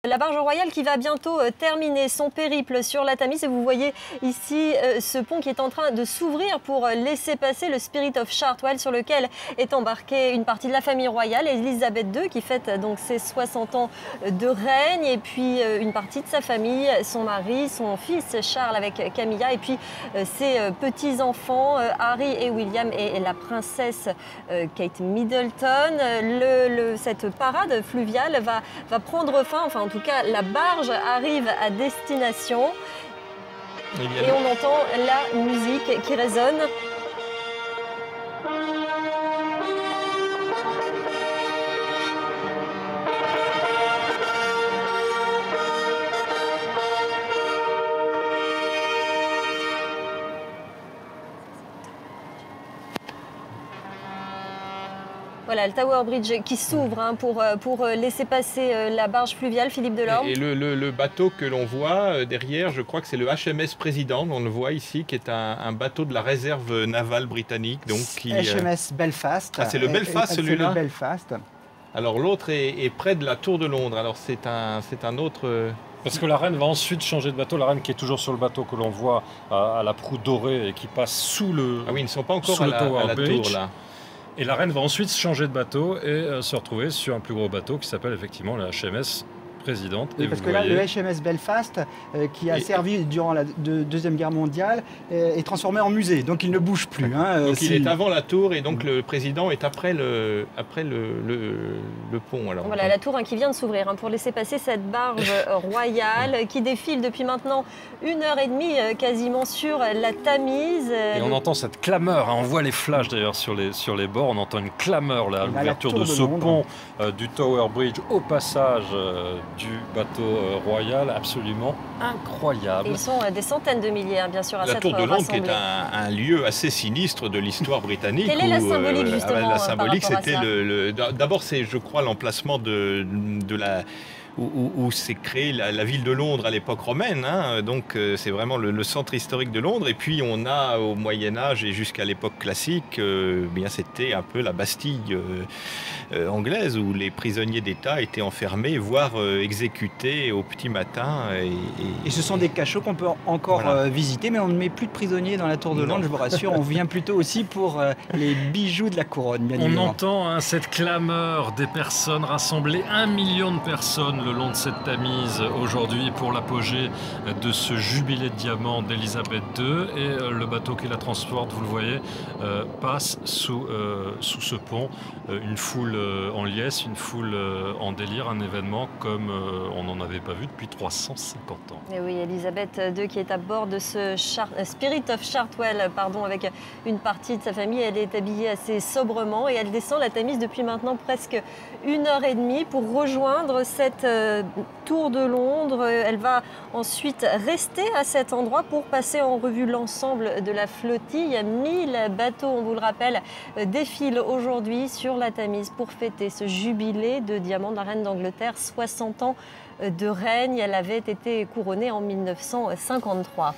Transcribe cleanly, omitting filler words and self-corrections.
La barge royale qui va bientôt terminer son périple sur la Tamise. Et vous voyez ici ce pont qui est en train de s'ouvrir pour laisser passer le Spirit of Chartwell, sur lequel est embarquée une partie de la famille royale, Elisabeth II, qui fête donc ses 60 ans de règne, et puis une partie de sa famille, son mari, son fils Charles avec Camilla, et puis ses petits-enfants Harry et William et la princesse Kate Middleton. Cette parade fluviale va prendre fin, enfin en tout cas la barge arrive à destination et on entend la musique qui résonne. Voilà, le Tower Bridge qui s'ouvre pour laisser passer la barge fluviale, Philippe Delorme. Et le bateau que l'on voit derrière, je crois que c'est le HMS Président, on le voit ici, qui est un bateau de la réserve navale britannique. Donc, HMS Belfast. Ah, c'est le Belfast, celui-là. C'est le Belfast. Alors l'autre est près de la Tour de Londres, alors c'est un autre... Parce que la reine va ensuite changer de bateau, la reine qui est toujours sur le bateau que l'on voit à la proue dorée et qui passe sous le Ah oui, ils ne sont pas encore à la tour là. Et la reine va ensuite changer de bateau et se retrouver sur un plus gros bateau qui s'appelle effectivement le HMS Présidente. Oui, parce que là, le HMS Belfast, qui a servi durant la Deuxième Guerre mondiale, est transformé en musée, donc il ne bouge plus. Donc il est avant la tour et donc le président est après le pont. Alors, voilà la tour qui vient de s'ouvrir pour laisser passer cette barge royale qui défile depuis maintenant 1h30 quasiment sur la Tamise. Et on entend cette clameur, on voit les flashs d'ailleurs sur les bords, on entend une clameur là, à l'ouverture de ce pont du Tower Bridge au passage du bateau royal, absolument incroyable. Et ils sont des centaines de milliers, bien sûr, à la cette Tour de Londres, rassemblée. qui est un lieu assez sinistre de l'histoire britannique. Quelle est la symbolique, justement, la symbolique, c'était d'abord, c'est, je crois, l'emplacement de la... où s'est créée la ville de Londres à l'époque romaine. Donc c'est vraiment le centre historique de Londres. Et puis on a au Moyen-Âge et jusqu'à l'époque classique, bien c'était un peu la Bastille anglaise où les prisonniers d'État étaient enfermés, voire exécutés au petit matin. Et ce sont des cachots qu'on peut encore visiter, mais on ne met plus de prisonniers dans la Tour de Londres, je vous rassure. On vient plutôt aussi pour les bijoux de la couronne, bien évidemment. On entend cette clameur des personnes rassemblées, 1 million de personnes le long de cette Tamise aujourd'hui pour l'apogée de ce jubilé de diamants d'Elisabeth II, et le bateau qui la transporte, vous le voyez, passe sous ce pont, une foule en liesse, une foule en délire, un événement comme on n'en avait pas vu depuis 350 ans. Et oui, Elisabeth II qui est à bord de ce Spirit of Chartwell, avec une partie de sa famille. Elle est habillée assez sobrement et elle descend la Tamise depuis maintenant presque 1h30 pour rejoindre cette Tour de Londres. Elle va ensuite rester à cet endroit pour passer en revue l'ensemble de la flottille. 1000 bateaux, on vous le rappelle, défilent aujourd'hui sur la Tamise pour fêter ce jubilé de diamants de la reine d'Angleterre, 60 ans de règne. Elle avait été couronnée en 1953.